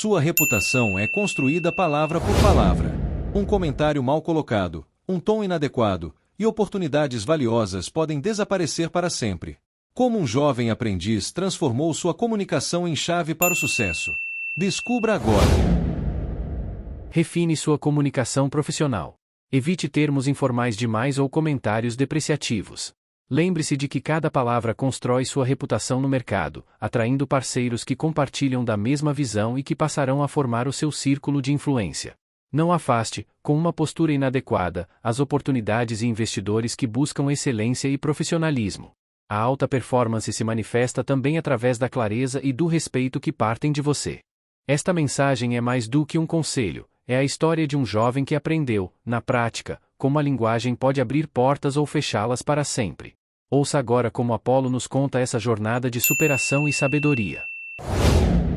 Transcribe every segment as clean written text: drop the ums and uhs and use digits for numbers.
Sua reputação é construída palavra por palavra. Um comentário mal colocado, um tom inadequado e oportunidades valiosas podem desaparecer para sempre. Como um jovem aprendiz transformou sua comunicação em chave para o sucesso? Descubra agora. Refine sua comunicação profissional. Evite termos informais demais ou comentários depreciativos. Lembre-se de que cada palavra constrói sua reputação no mercado, atraindo parceiros que compartilham da mesma visão e que passarão a formar o seu círculo de influência. Não afaste, com uma postura inadequada, as oportunidades e investidores que buscam excelência e profissionalismo. A alta performance se manifesta também através da clareza e do respeito que partem de você. Esta mensagem é mais do que um conselho, é a história de um jovem que aprendeu, na prática, como a linguagem pode abrir portas ou fechá-las para sempre. Ouça agora como Apolo nos conta essa jornada de superação e sabedoria.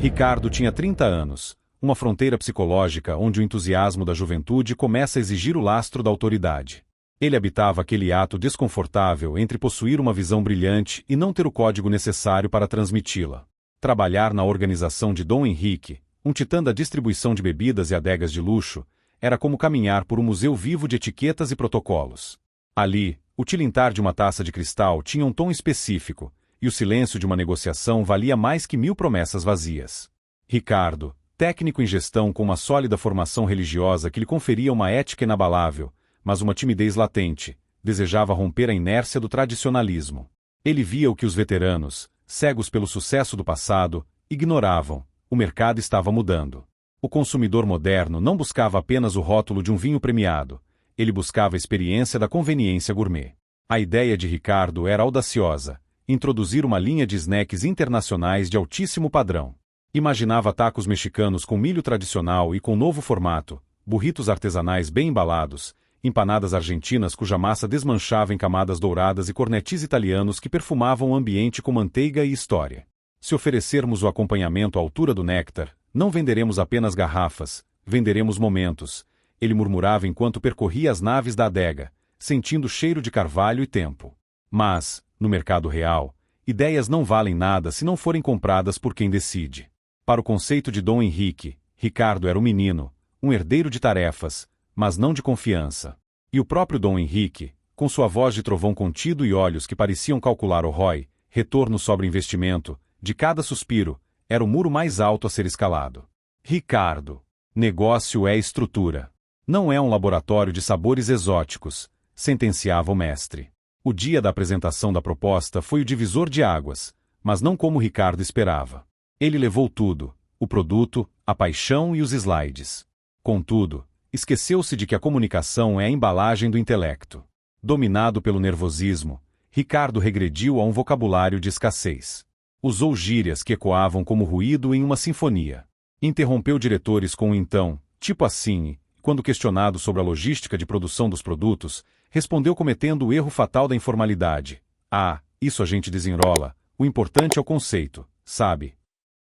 Ricardo tinha 30 anos, uma fronteira psicológica onde o entusiasmo da juventude começa a exigir o lastro da autoridade. Ele habitava aquele ato desconfortável entre possuir uma visão brilhante e não ter o código necessário para transmiti-la. Trabalhar na organização de Dom Henrique, um titã da distribuição de bebidas e adegas de luxo, era como caminhar por um museu vivo de etiquetas e protocolos. Ali, o tilintar de uma taça de cristal tinha um tom específico, e o silêncio de uma negociação valia mais que 1000 promessas vazias. Ricardo, técnico em gestão com uma sólida formação religiosa que lhe conferia uma ética inabalável, mas uma timidez latente, desejava romper a inércia do tradicionalismo. Ele via o que os veteranos, cegos pelo sucesso do passado, ignoravam: o mercado estava mudando. O consumidor moderno não buscava apenas o rótulo de um vinho premiado, ele buscava a experiência da conveniência gourmet. A ideia de Ricardo era audaciosa: introduzir uma linha de snacks internacionais de altíssimo padrão. Imaginava tacos mexicanos com milho tradicional e com novo formato, burritos artesanais bem embalados, empanadas argentinas cuja massa desmanchava em camadas douradas e cornetis italianos que perfumavam o ambiente com manteiga e história. Se oferecermos o acompanhamento à altura do néctar, não venderemos apenas garrafas, venderemos momentos, ele murmurava enquanto percorria as naves da adega, sentindo o cheiro de carvalho e tempo. Mas, no mercado real, ideias não valem nada se não forem compradas por quem decide. Para o conceito de Dom Henrique, Ricardo era um menino, um herdeiro de tarefas, mas não de confiança. E o próprio Dom Henrique, com sua voz de trovão contido e olhos que pareciam calcular o ROI, retorno sobre investimento, de cada suspiro, era o muro mais alto a ser escalado. Ricardo. Negócio é estrutura. Não é um laboratório de sabores exóticos, sentenciava o mestre. O dia da apresentação da proposta foi o divisor de águas, mas não como Ricardo esperava. Ele levou tudo: o produto, a paixão e os slides. Contudo, esqueceu-se de que a comunicação é a embalagem do intelecto. Dominado pelo nervosismo, Ricardo regrediu a um vocabulário de escassez. Usou gírias que ecoavam como ruído em uma sinfonia. Interrompeu diretores com um então, tipo assim, e, quando questionado sobre a logística de produção dos produtos, respondeu cometendo o erro fatal da informalidade: "Ah, isso a gente desenrola, o importante é o conceito, sabe?"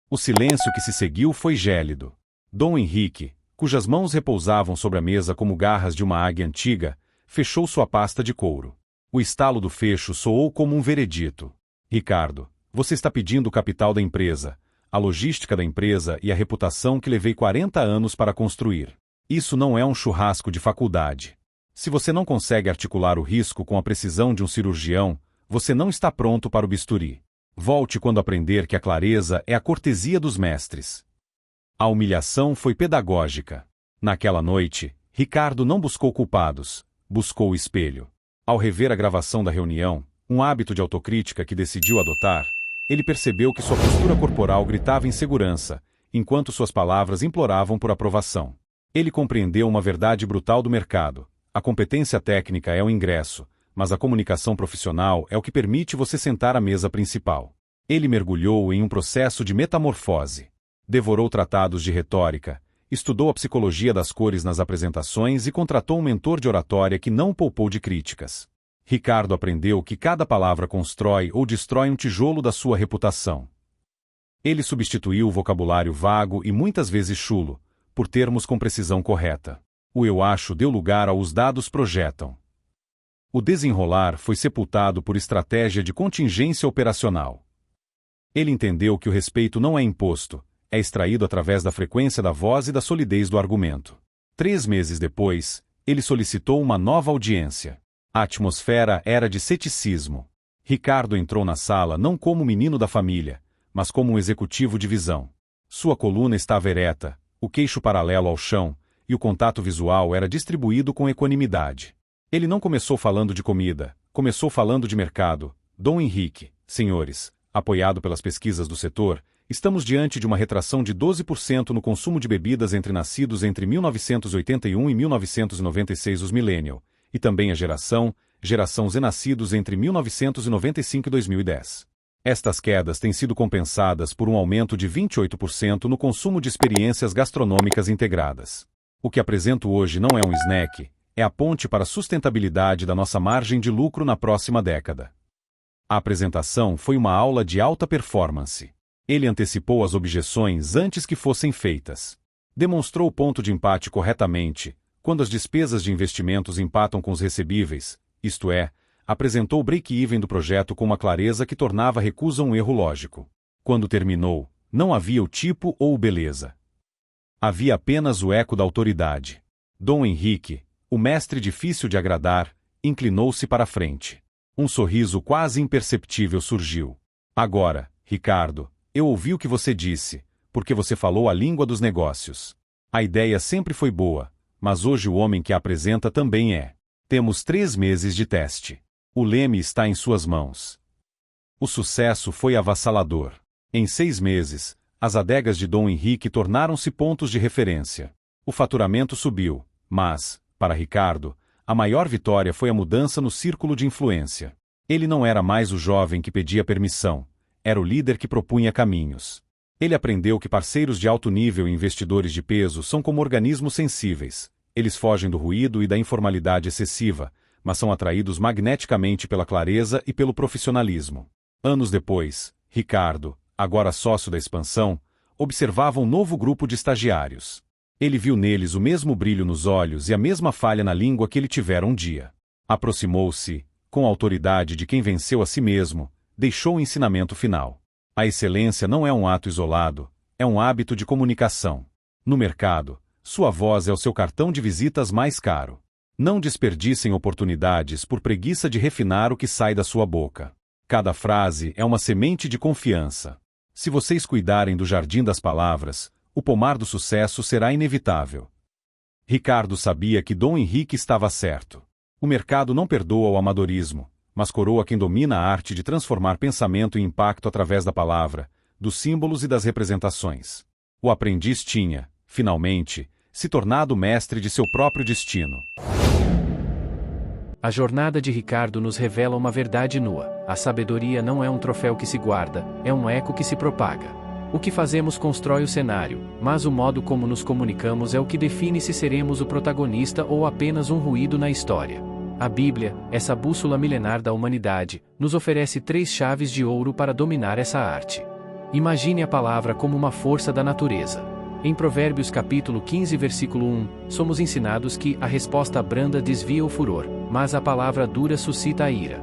O silêncio que se seguiu foi gélido. Dom Henrique, cujas mãos repousavam sobre a mesa como garras de uma águia antiga, fechou sua pasta de couro. O estalo do fecho soou como um veredito. "Ricardo, você está pedindo o capital da empresa, a logística da empresa e a reputação que levei 40 anos para construir. Isso não é um churrasco de faculdade. Se você não consegue articular o risco com a precisão de um cirurgião, você não está pronto para o bisturi. Volte quando aprender que a clareza é a cortesia dos mestres." A humilhação foi pedagógica. Naquela noite, Ricardo não buscou culpados, buscou o espelho. Ao rever a gravação da reunião, um hábito de autocrítica que decidiu adotar, ele percebeu que sua postura corporal gritava insegurança, enquanto suas palavras imploravam por aprovação. Ele compreendeu uma verdade brutal do mercado: a competência técnica é o ingresso, mas a comunicação profissional é o que permite você sentar à mesa principal. Ele mergulhou em um processo de metamorfose. Devorou tratados de retórica, estudou a psicologia das cores nas apresentações e contratou um mentor de oratória que não o poupou de críticas. Ricardo aprendeu que cada palavra constrói ou destrói um tijolo da sua reputação. Ele substituiu o vocabulário vago e muitas vezes chulo, por termos com precisão correta. O "eu acho" deu lugar ao "os dados projetam". O desenrolar foi sepultado por estratégia de contingência operacional. Ele entendeu que o respeito não é imposto, É extraído através da frequência da voz e da solidez do argumento. 3 meses depois, ele solicitou uma nova audiência. A atmosfera era de ceticismo. Ricardo entrou na sala não como menino da família, mas como um executivo de visão. Sua coluna estava ereta, o queixo paralelo ao chão, e o contato visual era distribuído com equanimidade. Ele não começou falando de comida, começou falando de mercado. Dom Henrique, senhores, apoiado pelas pesquisas do setor, estamos diante de uma retração de 12% no consumo de bebidas entre nascidos entre 1981 e 1996 os millennial, e também a geração Z nascidos entre 1995 e 2010. Estas quedas têm sido compensadas por um aumento de 28% no consumo de experiências gastronômicas integradas. O que apresento hoje não é um snack, é a ponte para a sustentabilidade da nossa margem de lucro na próxima década. A apresentação foi uma aula de alta performance. Ele antecipou as objeções antes que fossem feitas. Demonstrou o ponto de empate corretamente, quando as despesas de investimentos empatam com os recebíveis, isto é, apresentou o break-even do projeto com uma clareza que tornava a recusa um erro lógico. Quando terminou, não havia o tipo ou o beleza. Havia apenas o eco da autoridade. Dom Henrique, o mestre difícil de agradar, inclinou-se para a frente. Um sorriso quase imperceptível surgiu. Agora, Ricardo, eu ouvi o que você disse, porque você falou a língua dos negócios. A ideia sempre foi boa, mas hoje o homem que a apresenta também é. Temos 3 meses de teste. O leme está em suas mãos. O sucesso foi avassalador. Em 6 meses, as adegas de Dom Henrique tornaram-se pontos de referência. O faturamento subiu, mas, para Ricardo, a maior vitória foi a mudança no círculo de influência. Ele não era mais o jovem que pedia permissão, era o líder que propunha caminhos. Ele aprendeu que parceiros de alto nível e investidores de peso são como organismos sensíveis. Eles fogem do ruído e da informalidade excessiva, mas são atraídos magneticamente pela clareza e pelo profissionalismo. Anos depois, Ricardo, agora sócio da expansão, observava um novo grupo de estagiários. Ele viu neles o mesmo brilho nos olhos e a mesma falha na língua que ele tivera um dia. Aproximou-se, com a autoridade de quem venceu a si mesmo, deixou o ensinamento final. A excelência não é um ato isolado, é um hábito de comunicação. No mercado, sua voz é o seu cartão de visitas mais caro. Não desperdicem oportunidades por preguiça de refinar o que sai da sua boca. Cada frase é uma semente de confiança. Se vocês cuidarem do jardim das palavras, o pomar do sucesso será inevitável. Ricardo sabia que Dom Henrique estava certo. O mercado não perdoa o amadorismo, mas coroa quem domina a arte de transformar pensamento em impacto através da palavra, dos símbolos e das representações. O aprendiz tinha, finalmente, se tornado mestre de seu próprio destino. A jornada de Ricardo nos revela uma verdade nua. A sabedoria não é um troféu que se guarda, é um eco que se propaga. O que fazemos constrói o cenário, mas o modo como nos comunicamos é o que define se seremos o protagonista ou apenas um ruído na história. A Bíblia, essa bússola milenar da humanidade, nos oferece 3 chaves de ouro para dominar essa arte. Imagine a palavra como uma força da natureza. Em Provérbios capítulo 15 versículo 1, somos ensinados que a resposta branda desvia o furor, mas a palavra dura suscita a ira.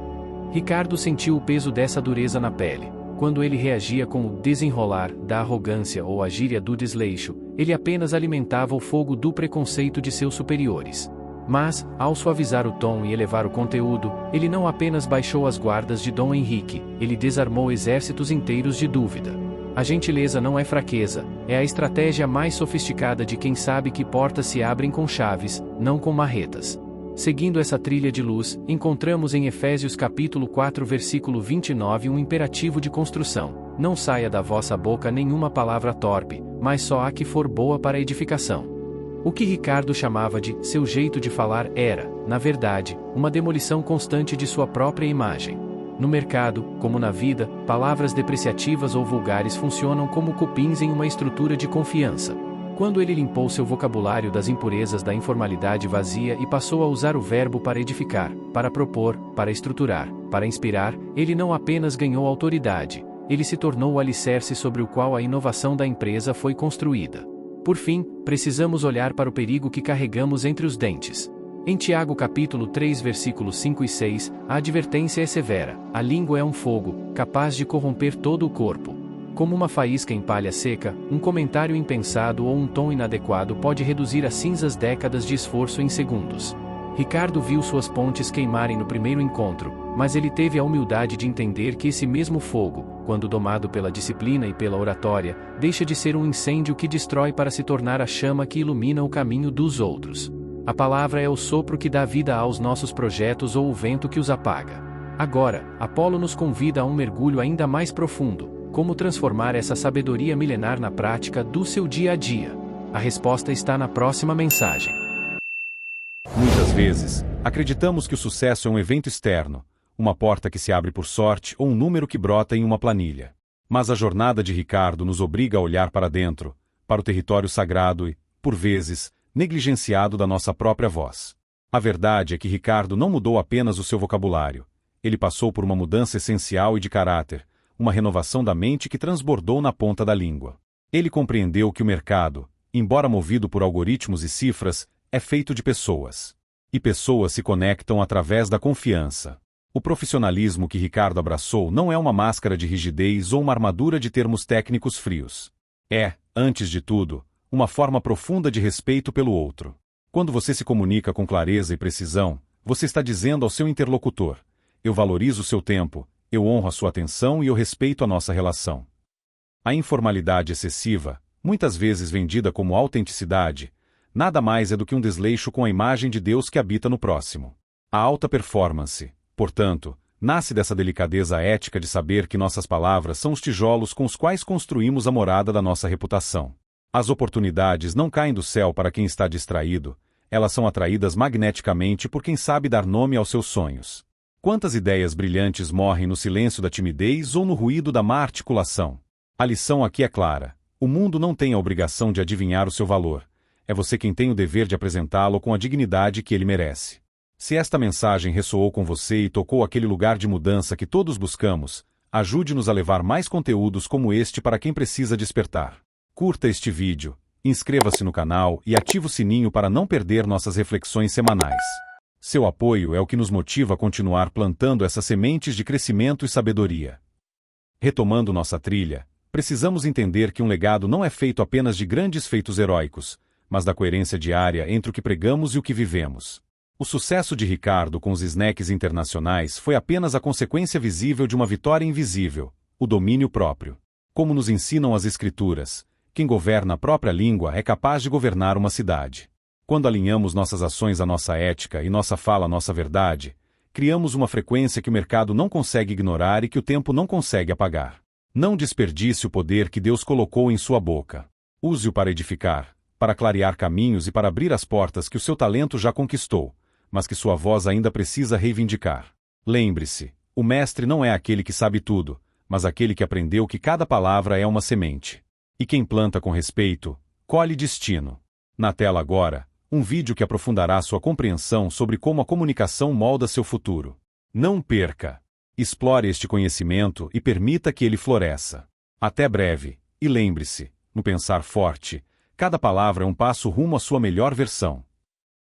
Ricardo sentiu o peso dessa dureza na pele. Quando ele reagia com o desenrolar da arrogância ou a gíria do desleixo, ele apenas alimentava o fogo do preconceito de seus superiores. Mas, ao suavizar o tom e elevar o conteúdo, ele não apenas baixou as guardas de Dom Henrique, ele desarmou exércitos inteiros de dúvida. A gentileza não é fraqueza, é a estratégia mais sofisticada de quem sabe que portas se abrem com chaves, não com marretas. Seguindo essa trilha de luz, encontramos em Efésios capítulo 4 versículo 29 um imperativo de construção: não saia da vossa boca nenhuma palavra torpe, mas só a que for boa para edificação. O que Ricardo chamava de seu jeito de falar era, na verdade, uma demolição constante de sua própria imagem. No mercado, como na vida, palavras depreciativas ou vulgares funcionam como cupins em uma estrutura de confiança. Quando ele limpou seu vocabulário das impurezas da informalidade vazia e passou a usar o verbo para edificar, para propor, para estruturar, para inspirar, ele não apenas ganhou autoridade, ele se tornou o alicerce sobre o qual a inovação da empresa foi construída. Por fim, precisamos olhar para o perigo que carregamos entre os dentes. Em Tiago capítulo 3 versículos 5 e 6, a advertência é severa: a língua é um fogo, capaz de corromper todo o corpo. Como uma faísca em palha seca, um comentário impensado ou um tom inadequado pode reduzir a cinzas décadas de esforço em segundos. Ricardo viu suas pontes queimarem no primeiro encontro, mas ele teve a humildade de entender que esse mesmo fogo, quando domado pela disciplina e pela oratória, deixa de ser um incêndio que destrói para se tornar a chama que ilumina o caminho dos outros. A palavra é o sopro que dá vida aos nossos projetos ou o vento que os apaga. Agora, Apolo nos convida a um mergulho ainda mais profundo. Como transformar essa sabedoria milenar na prática do seu dia a dia? A resposta está na próxima mensagem. Muitas vezes, acreditamos que o sucesso é um evento externo, uma porta que se abre por sorte ou um número que brota em uma planilha. Mas a jornada de Ricardo nos obriga a olhar para dentro, para o território sagrado e, por vezes, negligenciado da nossa própria voz. A verdade é que Ricardo não mudou apenas o seu vocabulário. Ele passou por uma mudança essencial e de caráter, uma renovação da mente que transbordou na ponta da língua. Ele compreendeu que o mercado, embora movido por algoritmos e cifras, é feito de pessoas. E pessoas se conectam através da confiança. O profissionalismo que Ricardo abraçou não é uma máscara de rigidez ou uma armadura de termos técnicos frios. É, antes de tudo, uma forma profunda de respeito pelo outro. Quando você se comunica com clareza e precisão, você está dizendo ao seu interlocutor: eu valorizo o seu tempo, eu honro a sua atenção e eu respeito a nossa relação. A informalidade excessiva, muitas vezes vendida como autenticidade, nada mais é do que um desleixo com a imagem de Deus que habita no próximo. A alta performance, portanto, nasce dessa delicadeza ética de saber que nossas palavras são os tijolos com os quais construímos a morada da nossa reputação. As oportunidades não caem do céu para quem está distraído, elas são atraídas magneticamente por quem sabe dar nome aos seus sonhos. Quantas ideias brilhantes morrem no silêncio da timidez ou no ruído da má articulação? A lição aqui é clara: o mundo não tem a obrigação de adivinhar o seu valor. É você quem tem o dever de apresentá-lo com a dignidade que ele merece. Se esta mensagem ressoou com você e tocou aquele lugar de mudança que todos buscamos, ajude-nos a levar mais conteúdos como este para quem precisa despertar. Curta este vídeo, inscreva-se no canal e ative o sininho para não perder nossas reflexões semanais. Seu apoio é o que nos motiva a continuar plantando essas sementes de crescimento e sabedoria. Retomando nossa trilha, precisamos entender que um legado não é feito apenas de grandes feitos heróicos, mas da coerência diária entre o que pregamos e o que vivemos. O sucesso de Ricardo com os snacks internacionais foi apenas a consequência visível de uma vitória invisível, o domínio próprio. Como nos ensinam as Escrituras, quem governa a própria língua é capaz de governar uma cidade. Quando alinhamos nossas ações à nossa ética e nossa fala à nossa verdade, criamos uma frequência que o mercado não consegue ignorar e que o tempo não consegue apagar. Não desperdice o poder que Deus colocou em sua boca. Use-o para edificar, para clarear caminhos e para abrir as portas que o seu talento já conquistou, mas que sua voz ainda precisa reivindicar. Lembre-se, o mestre não é aquele que sabe tudo, mas aquele que aprendeu que cada palavra é uma semente. E quem planta com respeito, colhe destino. Na tela agora, um vídeo que aprofundará sua compreensão sobre como a comunicação molda seu futuro. Não perca! Explore este conhecimento e permita que ele floresça. Até breve, e lembre-se, no pensar forte, cada palavra é um passo rumo à sua melhor versão.